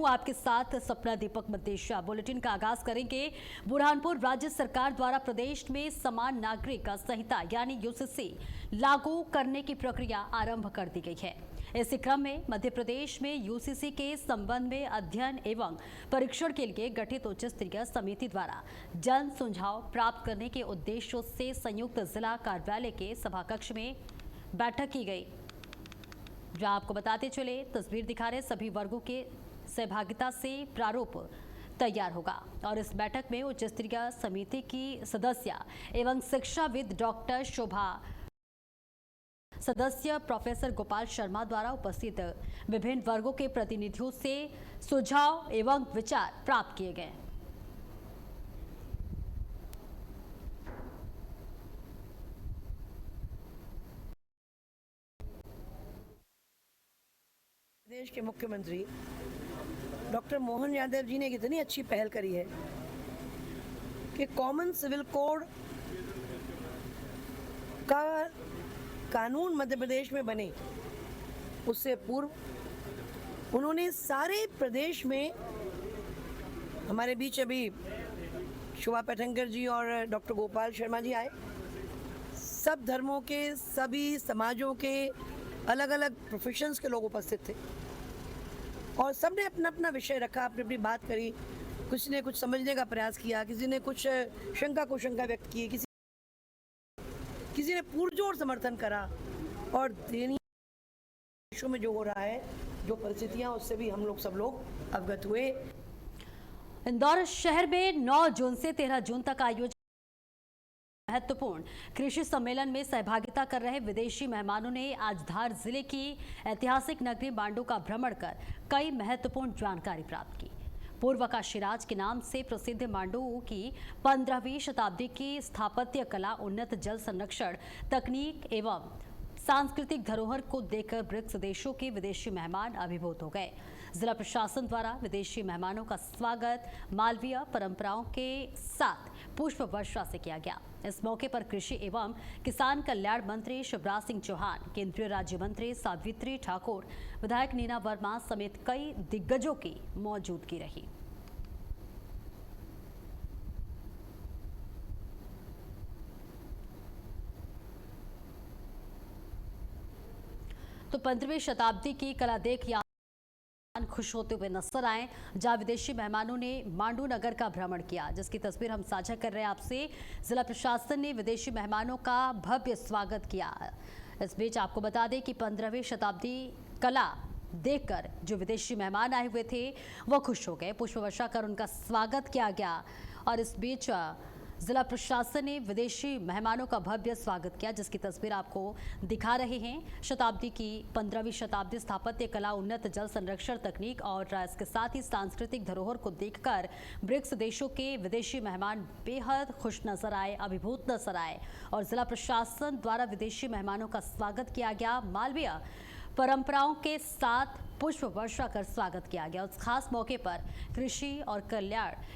आपके साथ सपना दीपक मदेशिया। बुलेटिन का आगाज करेंगे। बुरहानपुर राज्य सरकार द्वारा प्रदेश में समान नागरिक संहिता यानी यूसीसी लागू करने की प्रक्रिया आरंभ कर दी गई है। इसी क्रम में मध्य प्रदेश में यूसीसी के संबंध में अध्ययन एवं परीक्षण के लिए गठित उच्च स्तरीय समिति द्वारा जन सुझाव प्राप्त करने के उद्देश्यों से संयुक्त जिला कार्यालय के सभाकक्ष में बैठक की गई। जहां आपको बताते चले, तस्वीर दिखा रहे सभी वर्गों के सहभागिता से प्रारूप तैयार होगा और इस बैठक में उच्च स्तरीय समिति की सदस्य एवं शिक्षाविद डॉक्टर शोभा, सदस्य प्रोफेसर गोपाल शर्मा द्वारा उपस्थित विभिन्न वर्गों के प्रतिनिधियों से सुझाव एवं विचार प्राप्त किए गए। प्रदेश के मुख्यमंत्री डॉक्टर मोहन यादव जी ने कितनी अच्छी पहल करी है कि कॉमन सिविल कोड का कानून मध्य प्रदेश में बने। उससे पूर्व उन्होंने सारे प्रदेश में, हमारे बीच अभी शोभा पैठनकर जी और डॉक्टर गोपाल शर्मा जी आए, सब धर्मों के, सभी समाजों के, अलग अलग प्रोफेशंस के लोग उपस्थित थे और सबने अपना अपना विषय रखा, अपनी अपनी बात करी। किसी ने कुछ समझने का प्रयास किया, किसी ने कुछ शंका कुशंका व्यक्त की, किसी ने पुरजोर समर्थन करा और देशों में जो हो रहा है, जो परिस्थितियां, उससे भी हम लोग सब लोग अवगत हुए। इंदौर शहर में 9 जून से 13 जून तक आयोजित महत्वपूर्ण कृषि सम्मेलन में सहभागिता कर रहे विदेशी मेहमानों ने आज धार जिले की ऐतिहासिक नगरी मांडू का भ्रमण कर कई महत्वपूर्ण जानकारी प्राप्त की। पूर्व का शिराज के नाम से प्रसिद्ध मांडू की 15वीं शताब्दी की स्थापत्य कला, उन्नत जल संरक्षण तकनीक एवं सांस्कृतिक धरोहर को देखकर ब्रिक्स देशों के विदेशी मेहमान अभिभूत हो गए। जिला प्रशासन द्वारा विदेशी मेहमानों का स्वागत मालवीय परंपराओं के साथ पुष्प वर्षा से किया गया। इस मौके पर कृषि एवं किसान कल्याण मंत्री शिवराज सिंह चौहान, केंद्रीय राज्य मंत्री सावित्री ठाकुर, विधायक नीना वर्मा समेत कई दिग्गजों की मौजूदगी रही। तो 15वीं शताब्दी की कला देख खुश होते हुए नजर आए, जहां विदेशी मेहमानों ने मांडू नगर का भ्रमण किया, जिसकी तस्वीर हम साझा कर रहे हैं आपसे। जिला प्रशासन ने विदेशी मेहमानों का भव्य स्वागत किया। इस बीच आपको बता दें कि 15वीं शताब्दी कला देखकर जो विदेशी मेहमान आए हुए थे वो खुश हो गए। पुष्प वर्षा कर उनका स्वागत किया गया और इस बीच जिला प्रशासन ने विदेशी मेहमानों का भव्य स्वागत किया, जिसकी तस्वीर आपको दिखा रहे हैं। शताब्दी की 15वीं शताब्दी स्थापत्य कला, उन्नत जल संरक्षण तकनीक और इसके साथ ही सांस्कृतिक धरोहर को देखकर ब्रिक्स देशों के विदेशी मेहमान बेहद खुश नजर आए, अभिभूत नजर आए और जिला प्रशासन द्वारा विदेशी मेहमानों का स्वागत किया गया। मालवीय परंपराओं के साथ पुष्प वर्षा कर स्वागत किया गया। उस खास मौके पर कृषि और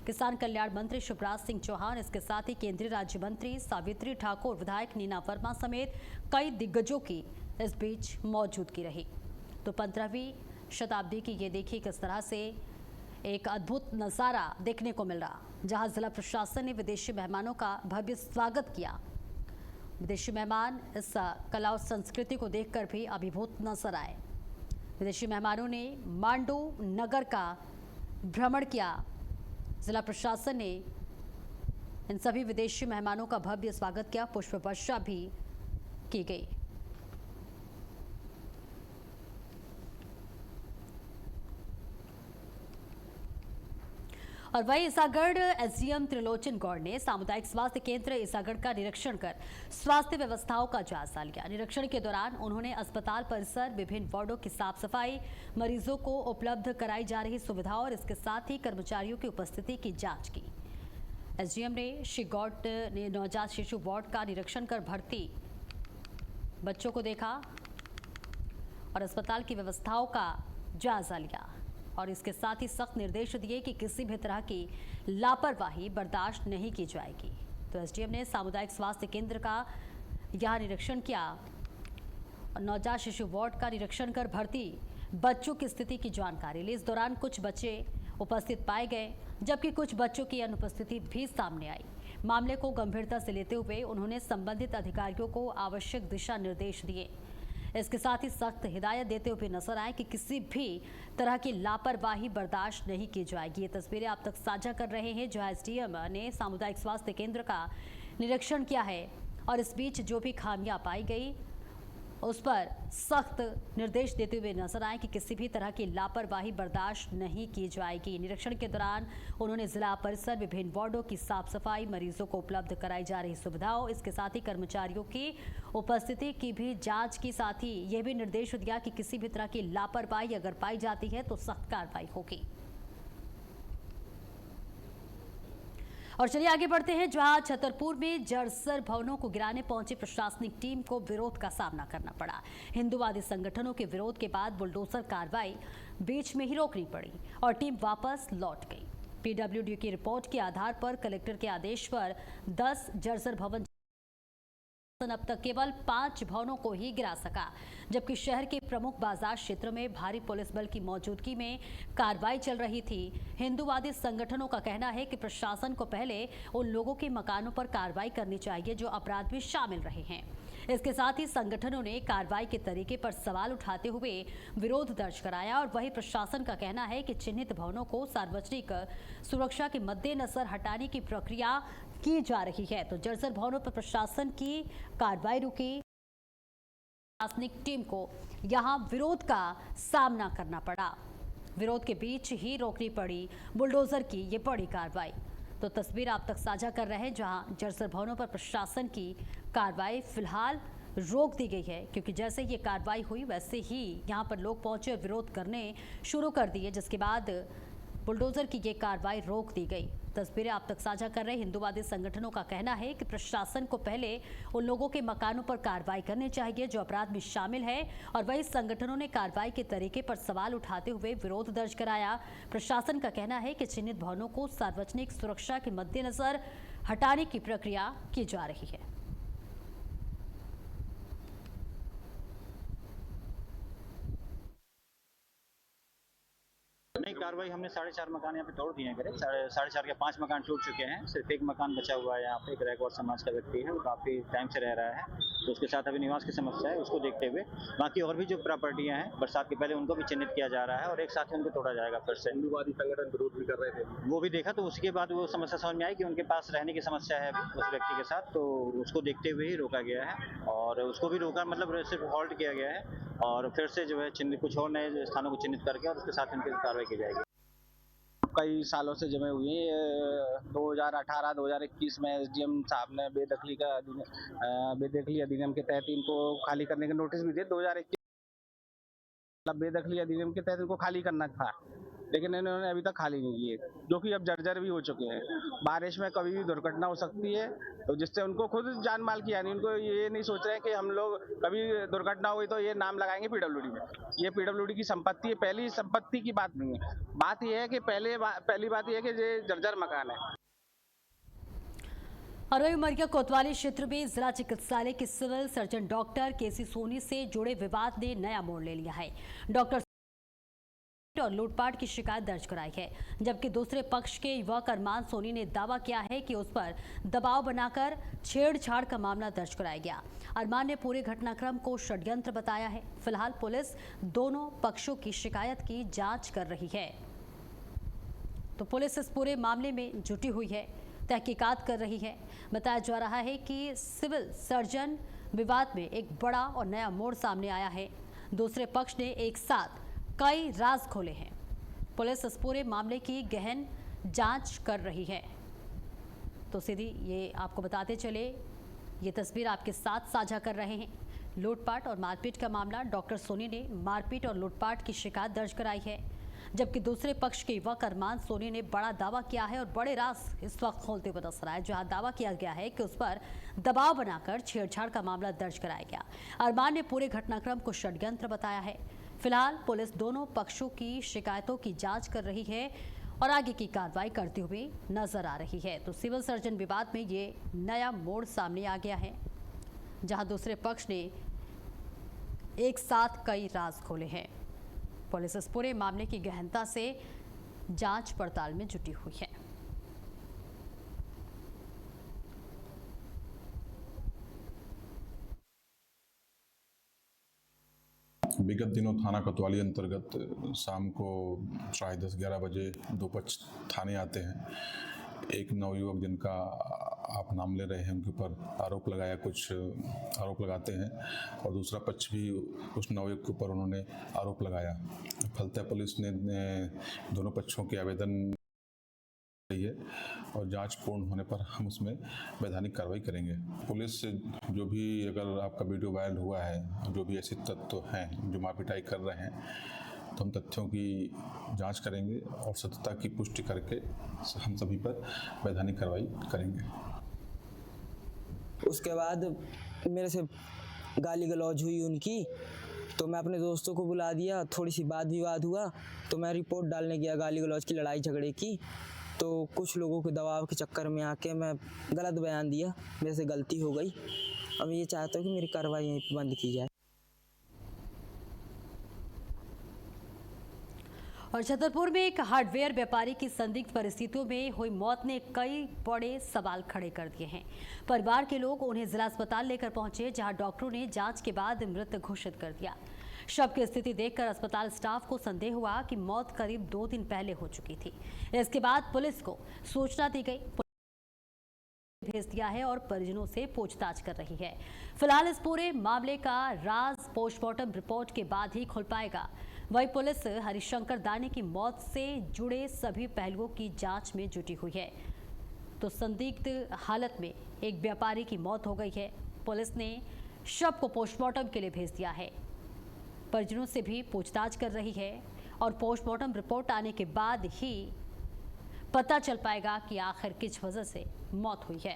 किसान कल्याण मंत्री शिवराज सिंह चौहान, इसके साथ ही केंद्रीय राज्य मंत्री सावित्री ठाकुर, विधायक नीना वर्मा समेत कई दिग्गजों की इस बीच मौजूदगी रही। तो 15वीं शताब्दी की ये देखिए किस तरह से एक अद्भुत नज़ारा देखने को मिल रहा, जहां जिला प्रशासन ने विदेशी मेहमानों का भव्य स्वागत किया। विदेशी मेहमान इस कला और संस्कृति को देखकर भी अभिभूत नजर आए। विदेशी मेहमानों ने मांडू नगर का भ्रमण किया। जिला प्रशासन ने इन सभी विदेशी मेहमानों का भव्य स्वागत किया, पुष्प वर्षा भी की गई। और वही ईसागढ़ एसडीएम त्रिलोचन गौड़ ने सामुदायिक स्वास्थ्य केंद्र ईसागढ़ का निरीक्षण कर स्वास्थ्य व्यवस्थाओं का जायजा लिया। निरीक्षण के दौरान उन्होंने अस्पताल परिसर, विभिन्न वार्डों की साफ सफाई, मरीजों को उपलब्ध कराई जा रही सुविधाओं और इसके साथ ही कर्मचारियों की उपस्थिति की जांच की। एसडीएम ने श्री गौड़ ने नवजात शिशु वार्ड का निरीक्षण कर भर्ती बच्चों को देखा और अस्पताल की व्यवस्थाओं का जायजा लिया और इसके साथ ही सख्त निर्देश दिए कि किसी भी तरह की लापरवाही बर्दाश्त नहीं की जाएगी। तो एसडीएम ने सामुदायिक स्वास्थ्य केंद्र का यहां निरीक्षण किया और नवजात शिशु वार्ड का निरीक्षण कर भर्ती बच्चों की स्थिति की जानकारी ली। इस दौरान कुछ बच्चे उपस्थित पाए गए, जबकि कुछ बच्चों की अनुपस्थिति भी सामने आई। मामले को गंभीरता से लेते हुए उन्होंने संबंधित अधिकारियों को आवश्यक दिशा निर्देश दिए। इसके साथ ही सख्त हिदायत देते हुए नजर आए कि किसी भी तरह की लापरवाही बर्दाश्त नहीं की जाएगी। ये तस्वीरें आप तक साझा कर रहे हैं, जहां एसडीएम ने सामुदायिक स्वास्थ्य केंद्र का निरीक्षण किया है और इस बीच जो भी खामियां पाई गई उस पर सख्त निर्देश देते हुए नजर आए कि किसी भी तरह की लापरवाही बर्दाश्त नहीं की जाएगी। निरीक्षण के दौरान उन्होंने जिला परिसर, विभिन्न वार्डों की साफ सफाई, मरीजों को उपलब्ध कराई जा रही सुविधाओं, इसके साथ ही कर्मचारियों की उपस्थिति की भी जांच की। साथ ही यह भी निर्देश दिया कि किसी भी तरह की लापरवाही अगर पाई जाती है तो सख्त कार्रवाई होगी। और चलिए आगे बढ़ते हैं, जहां छतरपुर में जर्जर भवनों को गिराने पहुंची प्रशासनिक टीम को विरोध का सामना करना पड़ा। हिंदूवादी संगठनों के विरोध के बाद बुलडोजर कार्रवाई बीच में ही रोकनी पड़ी और टीम वापस लौट गई। पीडब्ल्यूडी की रिपोर्ट के आधार पर कलेक्टर के आदेश पर 10 जर्जर भवन अब तक केवल 5 भवनों को ही गिरा सका, जबकि शहर के प्रमुख बाजार क्षेत्र में भारी पुलिस बल की मौजूदगी में कार्रवाई चल रही थी। हिंदूवादी संगठनों का कहना है कि प्रशासन को पहले उन लोगों के मकानों पर कार्रवाई करनी चाहिए जो अपराध में शामिल रहे हैं। इसके साथ ही संगठनों ने कार्रवाई के तरीके पर सवाल उठाते हुए विरोध दर्ज कराया और वहीं प्रशासन का कहना है कि चिन्हित भवनों को सार्वजनिक सुरक्षा के मद्देनजर हटाने की प्रक्रिया की जा रही है। तो जर्जर भवनों पर प्रशासन की कार्रवाई रुकी, प्रशासनिक टीम को यहां विरोध का सामना करना पड़ा। विरोध के बीच ही रोकनी पड़ी बुलडोजर की ये बड़ी कार्रवाई। तो तस्वीर आप तक साझा कर रहे हैं, जहां जर्जर भवनों पर प्रशासन की कार्रवाई फिलहाल रोक दी गई है, क्योंकि जैसे ये कार्रवाई हुई वैसे ही यहां पर लोग पहुंचे और विरोध करने शुरू कर दिए, जिसके बाद बुलडोजर की ये कार्रवाई रोक दी गई। तस्वीरें आप तक साझा कर रहे हैं। हिंदूवादी संगठनों का कहना है कि प्रशासन को पहले उन लोगों के मकानों पर कार्रवाई करनी चाहिए जो अपराध में शामिल है, और वहीं संगठनों ने कार्रवाई के तरीके पर सवाल उठाते हुए विरोध दर्ज कराया। प्रशासन का कहना है कि चिन्हित भवनों को सार्वजनिक सुरक्षा के मद्देनजर हटाने की प्रक्रिया की जा रही है। नहीं, कार्रवाई हमने 4.5 मकान यहाँ पे तोड़ दिए हैं करीब 4.5 के 5 मकान टूट चुके हैं। सिर्फ एक मकान बचा हुआ है यहाँ पे, एक रैकॉर्ड समाज का व्यक्ति है, वो काफ़ी टाइम से रह रहा है, तो उसके साथ अभी निवास की समस्या है, उसको देखते हुए बाकी और भी जो प्रॉपर्टियाँ हैं बरसात के पहले उनको भी चिन्हित किया जा रहा है और एक साथ ही उनको तोड़ा जाएगा फिर से। हिंदूवादी संगठन विरोध भी कर रहे थे, वो भी देखा, तो उसके बाद वो समस्या समझ में आई कि उनके पास रहने की समस्या है अभी उस व्यक्ति के साथ, तो उसको देखते हुए ही रोका गया है और उसको भी रोका मतलब सिर्फ हॉल्ट किया गया है और फिर से जो है चिन्हित कुछ और नए स्थानों को चिन्हित करके और उसके साथ उनकी कार्रवाई की जाएगी। कई सालों से जमे हुए हैं। 2018-2021 में एसडीएम साहब ने बेदखली अधिनियम के तहत इनको खाली करने के नोटिस भी दिए। 2021 बेदखली अधिनियम के तहत इनको खाली करना था, लेकिन इन्होंने अभी तक खाली नहीं किए, जो कि अब जर्जर भी हो चुके हैं। बारिश में कभी भी दुर्घटना हो सकती है, तो जिससे उनको खुद जान माल की यानी उनको ये नहीं सोच रहे हैं कि हम लोग कभी दुर्घटना हुई तो ये नाम लगाएंगे पीडब्ल्यूडी में। ये पीडब्ल्यूडी की संपत्ति है, पहली संपत्ति की बात नहीं है। बात यह है कि पहली बात यह है कि ये जर्जर मकान है। और वही उमरिया कोतवाली क्षेत्र में जिला चिकित्सालय के सिविल सर्जन डॉक्टर केसी सोनी से जुड़े विवाद ने नया मोड़ ले लिया है। डॉक्टर और लूटपाट की शिकायत दर्ज कराई है, जबकि दूसरे पक्ष के युवक अरमान सोनी ने दावा किया है कि उस पर दबाव बनाकर छेड़छाड़ का मामला दर्ज कराया गया। अरमान ने पूरे घटनाक्रम को षड्यंत्र बताया है। फिलहाल पुलिस दोनों पक्षों की शिकायत की जांच कर रही है। तो पुलिस इस पूरे मामले में जुटी हुई है, तहकीकात कर रही है। बताया जा रहा है कि सिविल सर्जन विवाद में एक बड़ा और नया मोड़ सामने आया है। दूसरे पक्ष ने एक साथ कई राज खोले हैं। पुलिस इस पूरे मामले की गहन जांच कर रही है। तो सीधी ये आपको बताते चले, ये तस्वीर आपके साथ साझा कर रहे हैं। लूटपाट और मारपीट का मामला, डॉक्टर सोनी ने मारपीट और लूटपाट की शिकायत दर्ज कराई है, जबकि दूसरे पक्ष के युवक अरमान सोनी ने बड़ा दावा किया है और बड़े राज इस वक्त खोलते हुए नजर आए, जहां दावा किया गया है कि उस पर दबाव बनाकर छेड़छाड़ का मामला दर्ज कराया गया। अरमान ने पूरे घटनाक्रम को षड्यंत्र बताया है। फिलहाल पुलिस दोनों पक्षों की शिकायतों की जांच कर रही है और आगे की कार्रवाई करते हुए नजर आ रही है। तो सिविल सर्जन विवाद में ये नया मोड़ सामने आ गया है, जहां दूसरे पक्ष ने एक साथ कई राज खोले हैं। पुलिस इस पूरे मामले की गहनता से जांच पड़ताल में जुटी हुई है। विगत दिनों थाना कोतवाली अंतर्गत शाम को 10:30-11 बजे दो पक्ष थाने आते हैं। एक नवयुवक जिनका आप नाम ले रहे हैं उनके ऊपर आरोप लगाया, कुछ आरोप लगाते हैं और दूसरा पक्ष भी उस नवयुवक के ऊपर उन्होंने आरोप लगाया। फलतः पुलिस ने दोनों पक्षों के आवेदन है और जांच पूर्ण होने पर हम उसमें वैधानिक कार्रवाई करेंगे। पुलिस जो भी, अगर आपका वीडियो वायरल हुआ है, जो भी ऐसे तत्व हैं जो मारपिटाई कर रहे हैं, तो हम तथ्यों की जांच करेंगे और सत्यता की पुष्टि करके हम सभी पर वैधानिक कार्रवाई करेंगे। उसके बाद मेरे से गाली गलौज हुई उनकी, तो मैं अपने दोस्तों को बुला दिया। थोड़ी सी वाद विवाद हुआ तो मैं रिपोर्ट डालने गया गाली गलौज की, लड़ाई झगड़े की। तो कुछ लोगों के दबाव के चक्कर में आके मैं गलत बयान दिया, मेरे से गलती हो गई। अब ये चाहता हूँ कि मेरी कार्रवाई यहीं पर बंद की जाए। और छतरपुर में एक हार्डवेयर व्यापारी की संदिग्ध परिस्थितियों में हुई मौत ने कई बड़े सवाल खड़े कर दिए हैं। परिवार के लोग उन्हें जिला अस्पताल लेकर पहुंचे, जहां डॉक्टरों ने जांच के बाद मृत घोषित कर दिया। शव की स्थिति देखकर अस्पताल स्टाफ को संदेह हुआ कि मौत करीब 2 दिन पहले हो चुकी थी। इसके बाद पुलिस को सूचना दी गई, भेज दिया है और परिजनों से पूछताछ कर रही है। फिलहाल इस पूरे मामले का राज पोस्टमार्टम रिपोर्ट के बाद ही खुल पाएगा। वही पुलिस हरिशंकर दानी की मौत से जुड़े सभी पहलुओं की जांच में जुटी हुई है। तो संदिग्ध हालत में एक व्यापारी की मौत हो गई है। पुलिस ने शव को पोस्टमार्टम के लिए भेज दिया है। परिजनों से भी पूछताछ कर रही है और पोस्टमार्टम रिपोर्ट आने के बाद ही पता चल पाएगा कि आखिर किस वजह से मौत हुई है।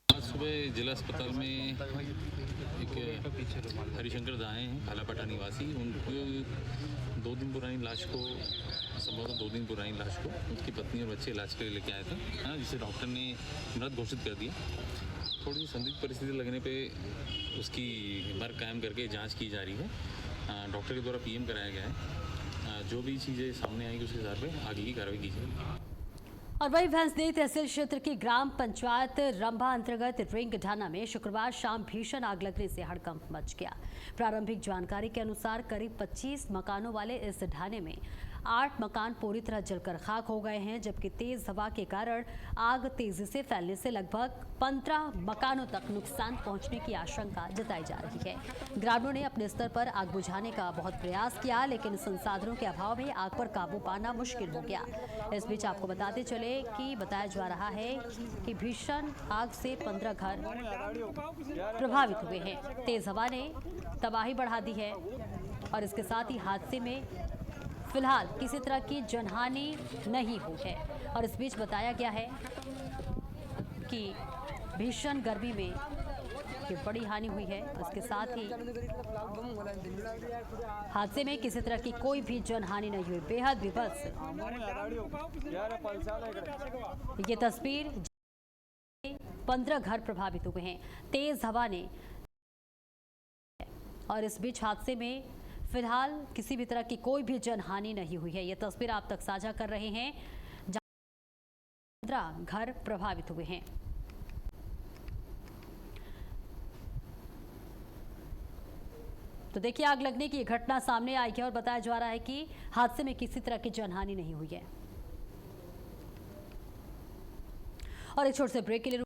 आज सुबह जिला अस्पताल में एक हरिशंकर दाएँ हैं, कालापटा निवासी, उनको 2 दिन पुरानी लाश को, संभवतः 2 दिन पुरानी लाश को उसकी पत्नी और बच्चे इलाज के लिए लेके आए थे, जिसे डॉक्टर ने मृत घोषित कर दिया। थोड़ी सी संदिग्ध परिस्थिति लगने पे उसकी वर्क कायम करके जांच की जा रही है। डॉक्टर के द्वारा पीएम कराया गया है। जो भी चीज़ें सामने आएंगी उसके हिसाब से आगे की कार्रवाई की जाएगी। और वही भैंसदेही तहसील क्षेत्र की ग्राम पंचायत रंभा अंतर्गत रिंग ढाना में शुक्रवार शाम भीषण आग लगने से हड़कंप मच गया। प्रारंभिक जानकारी के अनुसार करीब 25 मकानों वाले इस ढाने में 8 मकान पूरी तरह जलकर खाक हो गए हैं, जबकि तेज हवा के कारण आग तेजी से फैलने से लगभग 15 मकानों तक नुकसान पहुंचने की आशंका जताई जा रही है। ग्रामीणों ने अपने स्तर पर आग बुझाने का बहुत प्रयास किया, लेकिन संसाधनों के अभाव में आग पर काबू पाना मुश्किल हो गया। इस बीच आपको बताते चले कि बताया जा रहा है कि भीषण आग से 15 घर प्रभावित हुए हैं। तेज हवा ने तबाही बढ़ा दी है और इसके साथ ही हादसे में फिलहाल किसी तरह की जनहानि नहीं हुई है। और इस बीच बताया गया है कि भीषण गर्मी में ये बड़ी हानि हुई है। उसके साथ ही हादसे में किसी तरह की कोई भी जनहानि नहीं हुई। बेहद विभत्स ये तस्वीर, 15 घर प्रभावित हुए हैं तेज हवा ने। और इस बीच हादसे में फिलहाल किसी भी तरह की कोई भी जनहानि नहीं हुई है। ये तस्वीर आप तक साझा कर रहे हैं, जहां 15 घर प्रभावित हुए हैं। तो देखिए, आग लगने की घटना सामने आई है और बताया जा रहा है कि हादसे में किसी तरह की जनहानि नहीं हुई है। और एक छोटे से ब्रेक के लिए